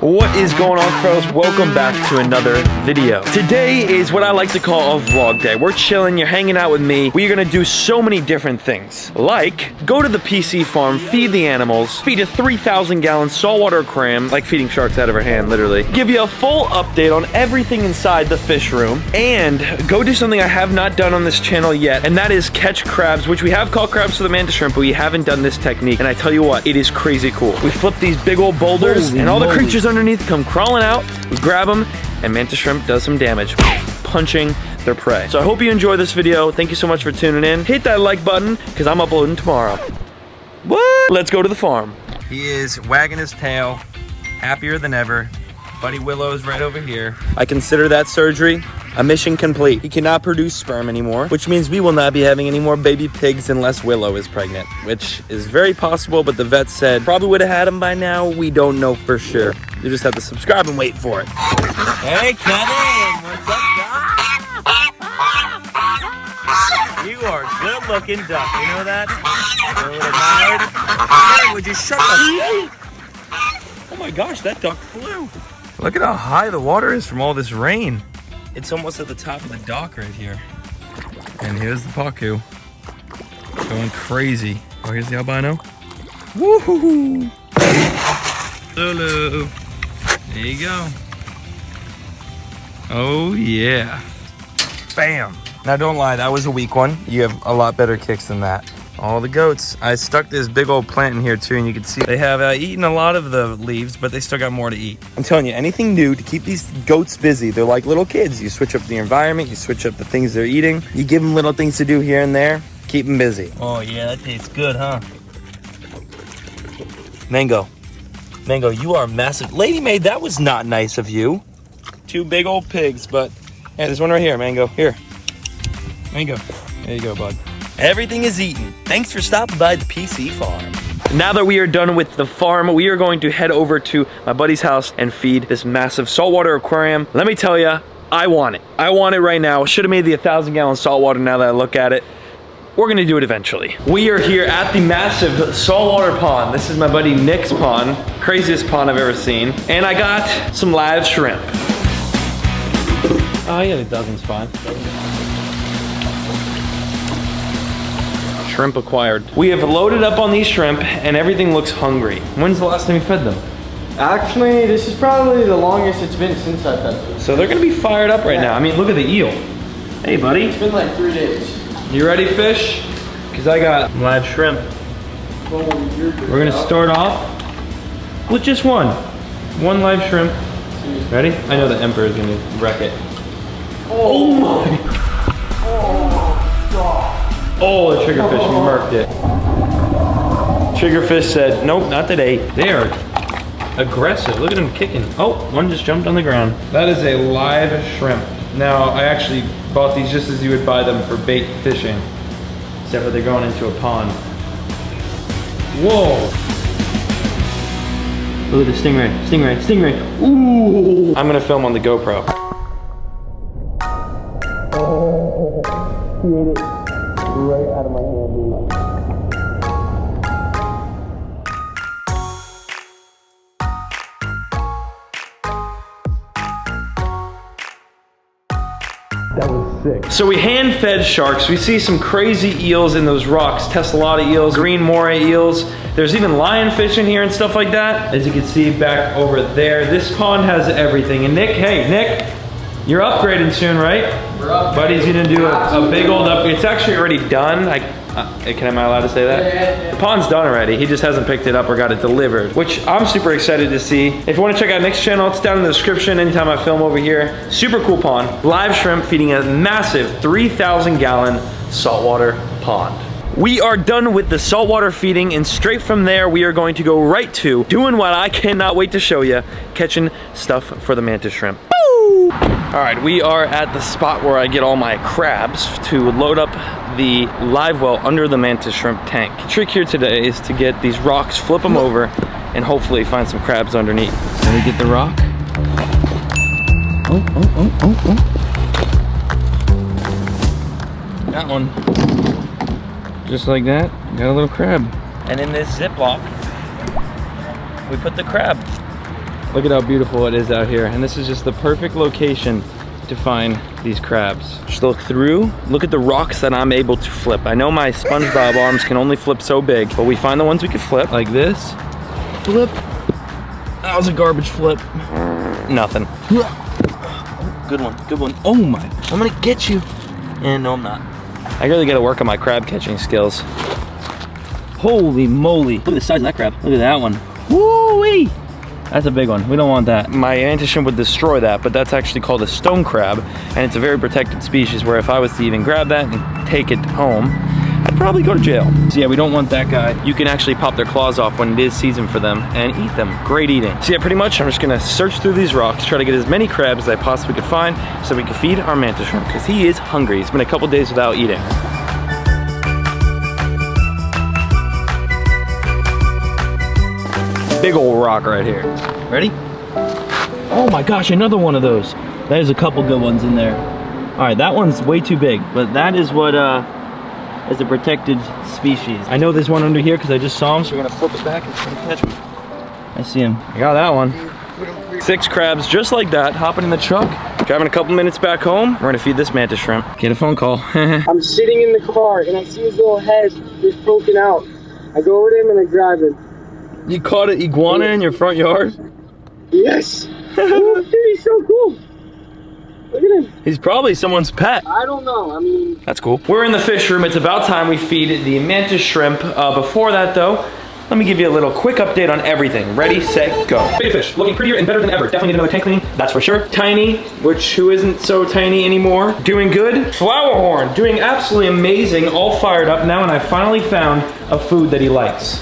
What is going on, fellas? Welcome back to another video. Today is what I like to call a vlog day. We're chilling, you're hanging out with me. We're gonna do so many different things. Like, go to the PC farm, feed the animals, feed a 3,000-gallon saltwater aquarium, like feeding sharks out of our hand, literally. Give you a full update on everything inside the fish room, and go do something I have not done on this channel yet, and that is catch crabs, which we have caught crabs for the mantis shrimp, but we haven't done this technique, and I tell you what, it is crazy cool. We flip these big old boulders, and all the creatures underneath come crawling out, we grab them, and mantis shrimp does some damage, punching their prey. So I hope you enjoy this video. Thank you so much for tuning in. Hit that like button, because I'm uploading tomorrow. What? Let's go to the farm. He is wagging his tail, happier than ever. Buddy Willow is right over here. I consider that surgery a mission complete. He cannot produce sperm anymore, which means we will not be having any more baby pigs unless Willow is pregnant, which is very possible, but the vet said probably would have had him by now. We don't know for sure. You just have to subscribe and wait for it. Hey, Kevin, what's up, Doc? You are a good-looking duck, you know that? You're a little tired. Hey, would you shut up? Oh my gosh, that duck flew. Look at how high the water is from all this rain. It's almost at the top of the dock right here. And here's the pacu. Going crazy. Oh, here's the albino. Woohoo! Lulu. There you go. Oh, yeah. Bam. Now, don't lie. That was a weak one. You have a lot better kicks than that. All the goats. I stuck this big old plant in here too, and you can see they have eaten a lot of the leaves, but they still got more to eat. I'm telling you, anything new to keep these goats busy. They're like little kids. You switch up the environment, you switch up the things they're eating, you give them little things to do here and there, keep them busy. Oh yeah, that tastes good, huh? Mango, you are massive. Lady Maid, that was not nice of you. Two big old pigs, but yeah, there's one right here, Mango. Here, Mango. There you go, bud. Everything is eaten. Thanks for stopping by the PC farm. Now that we are done with the farm, we are going to head over to my buddy's house and feed this massive saltwater aquarium. Let me tell you, I want it. I want it right now. Should have made the 1,000-gallon saltwater now that I look at it. We're gonna do it eventually. We are here at the massive saltwater pond. This is my buddy Nick's pond. Craziest pond I've ever seen. And I got some live shrimp. Oh yeah, the dozen's fine. Shrimp acquired. We have loaded up on these shrimp and everything looks hungry. When's the last time you fed them? Actually, this is probably the longest it's been since I fed them. So they're gonna be fired up right now. I mean, look at the eel. Hey, buddy. It's been like 3 days. You ready, fish? Because I got live shrimp. We're gonna start off with just one live shrimp. Ready? I know the Emperor is gonna wreck it. Oh my. Oh, the triggerfish, we marked it. Triggerfish said, nope, not today. They are aggressive. Look at them kicking. Oh, one just jumped on the ground. That is a live shrimp. Now, I actually bought these just as you would buy them for bait fishing, except for they're going into a pond. Whoa. Look at the stingray, stingray. Ooh. I'm gonna film on the GoPro. Oh, he ate it. Right out of my hand, dude. That was sick. So we hand fed sharks. We see some crazy eels in those rocks. Tesselata eels, green moray eels. There's even lionfish in here and stuff like that. As you can see back over there, this pond has everything. And Nick, hey, Nick, you're upgrading soon, right? Buddy's gonna do a big old upgrade. It's actually already done. Am I allowed to say that? Yeah. The pond's done already. He just hasn't picked it up or got it delivered, which I'm super excited to see. If you want to check out Nick's channel, it's down in the description anytime I film over here. Super cool pond. Live shrimp feeding a massive 3,000-gallon saltwater pond. We are done with the saltwater feeding, and straight from there, we are going to go right to doing what I cannot wait to show you, catching stuff for the mantis shrimp. Woo! All right, we are at the spot where I get all my crabs to load up the live well under the mantis shrimp tank. The trick here today is to get these rocks, flip them over, and hopefully find some crabs underneath. Let me get the rock. Oh. That one. Just like that, got a little crab. And in this Ziploc, we put the crab. Look at how beautiful it is out here. And this is just the perfect location to find these crabs. Just look through, look at the rocks that I'm able to flip. I know my SpongeBob arms can only flip so big, but we find the ones we can flip, like this. Flip. That was a garbage flip. Nothing. Good one, good one. Oh my, I'm gonna get you. And no, I'm not. I really gotta work on my crab catching skills. Holy moly. Look at the size of that crab. Look at that one. Woo-wee. That's a big one. We don't want that. My mantis shrimp would destroy that, but that's actually called a stone crab, and it's a very protected species where if I was to even grab that and take it home, I'd probably go to jail. So yeah, we don't want that guy. You can actually pop their claws off when it is season for them and eat them. Great eating. So yeah, pretty much I'm just gonna search through these rocks, try to get as many crabs as I possibly could find so we can feed our mantis shrimp, because he is hungry. He's been a couple days without eating. Big old rock right here. Ready? Oh my gosh, another one of those. There's a couple good ones in there. All right, that one's way too big, but that is what is a protected species. I know there's one under here because I just saw him, so we're gonna flip it back and try to catch him. I see him. I got that one. 6 crabs just like that, hopping in the truck, driving a couple minutes back home. We're gonna feed this mantis shrimp. Get a phone call. I'm sitting in the car and I see his little head just poking out. I go over to him and I grab him. You caught an iguana in your front yard? Yes! Oh, dude, he's so cool. Look at him. He's probably someone's pet. I don't know, I mean... That's cool. We're in the fish room. It's about time we feed the mantis shrimp. Before that though, let me give you a little quick update on everything. Ready, set, go. Big fish, looking prettier and better than ever. Definitely need another tank cleaning, that's for sure. Tiny, which who isn't so tiny anymore. Doing good. Flower horn, doing absolutely amazing. All fired up now, and I finally found a food that he likes.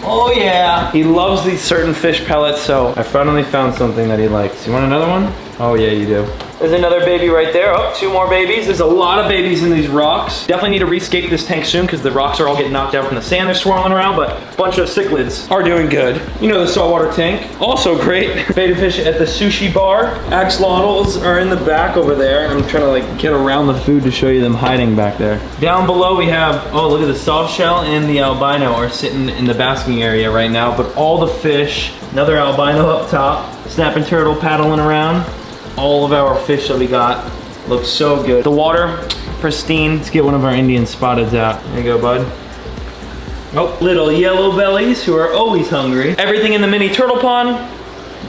Oh yeah. He loves these certain fish pellets, so I finally found something that he likes. You want another one? Oh yeah, you do. There's another baby right there. Oh, 2 more babies. There's a lot of babies in these rocks. Definitely need to rescape this tank soon because the rocks are all getting knocked out from the sand they're swirling around, but a bunch of cichlids are doing good. You know the saltwater tank, also great. Beta fish at the sushi bar. Axolotls are in the back over there. I'm trying to like get around the food to show you them hiding back there. Down below we have, oh look at the soft shell and the albino are sitting in the basking area right now, but all the fish, another albino up top, snapping turtle paddling around. All of our fish that we got look so good. The water, pristine. Let's get one of our Indian spotteds out. There you go, bud. Oh, little yellow bellies who are always hungry. Everything in the mini turtle pond,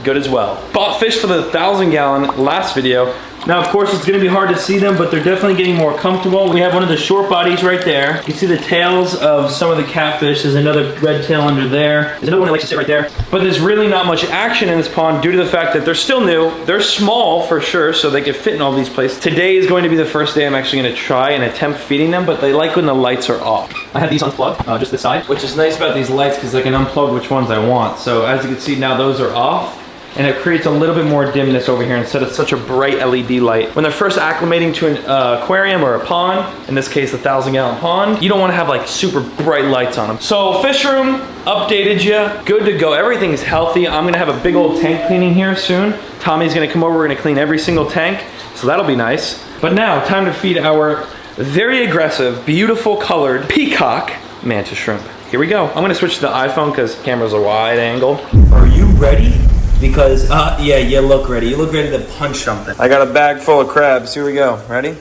good as well. Bought fish for the 1,000-gallon last video. Now, of course, it's gonna be hard to see them, but they're definitely getting more comfortable. We have one of the short bodies right there. You can see the tails of some of the catfish. There's another red tail under there. There's another one that likes to sit right there. But there's really not much action in this pond due to the fact that they're still new. They're small for sure, so they could fit in all these places. Today is going to be the first day I'm actually gonna try and attempt feeding them, but they like when the lights are off. I have these unplugged, just this side, which is nice about these lights because I can unplug which ones I want. So as you can see now, those are off. And it creates a little bit more dimness over here instead of such a bright LED light. When they're first acclimating to an aquarium or a pond, in this case a 1,000-gallon pond, you don't want to have like super bright lights on them. So fish room, updated you, good to go. Everything is healthy. I'm gonna have a big old tank cleaning here soon. Tommy's gonna come over, we're gonna clean every single tank, so that'll be nice. But now, time to feed our very aggressive, beautiful colored peacock mantis shrimp. Here we go. I'm gonna switch to the iPhone because cameras are wide angle. Are you ready? Because, yeah, you look ready. You look ready to punch something. I got a bag full of crabs. Here we go. Ready?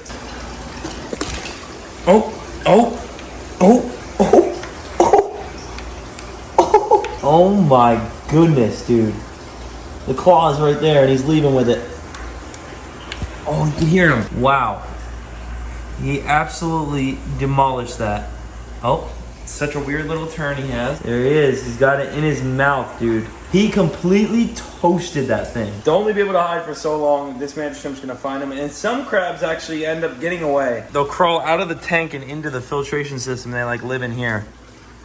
Oh, oh, oh, oh, oh, oh. Oh my goodness, dude. The claw is right there and he's leaving with it. Oh, you can hear him. Wow. He absolutely demolished that. Oh, such a weird little turn he has. There he is. He's got it in his mouth, dude. He completely toasted that thing. To only be able to hide for so long, this mantis shrimp's gonna find him. And some crabs actually end up getting away. They'll crawl out of the tank and into the filtration system. They like live in here.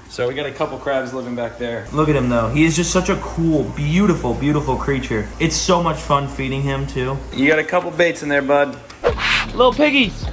So we got a couple crabs living back there. Look at him though. He is just such a cool, beautiful, beautiful creature. It's so much fun feeding him too. You got a couple baits in there, bud. Little piggies.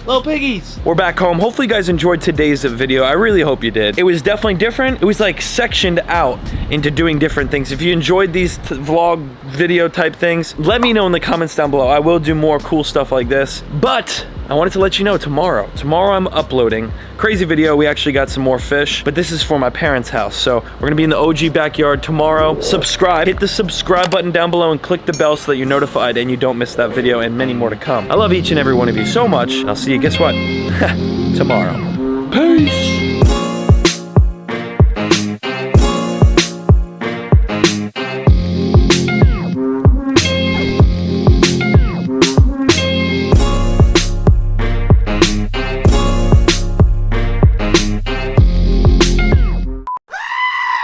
Little piggies. We're back home. Hopefully you guys enjoyed today's video. I really hope you did. It was definitely different. It was like sectioned out into doing different things. If you enjoyed these vlog video type things, let me know in the comments down below. I will do more cool stuff like this. But I wanted to let you know tomorrow I'm uploading crazy video. We actually got some more fish, but this is for my parents' house. So we're gonna be in the OG backyard tomorrow. Subscribe, hit the subscribe button down below and click the bell so that you're notified and you don't miss that video and many more to come. I love each and every one of you so much. I'll see you, guess what? Tomorrow. Peace.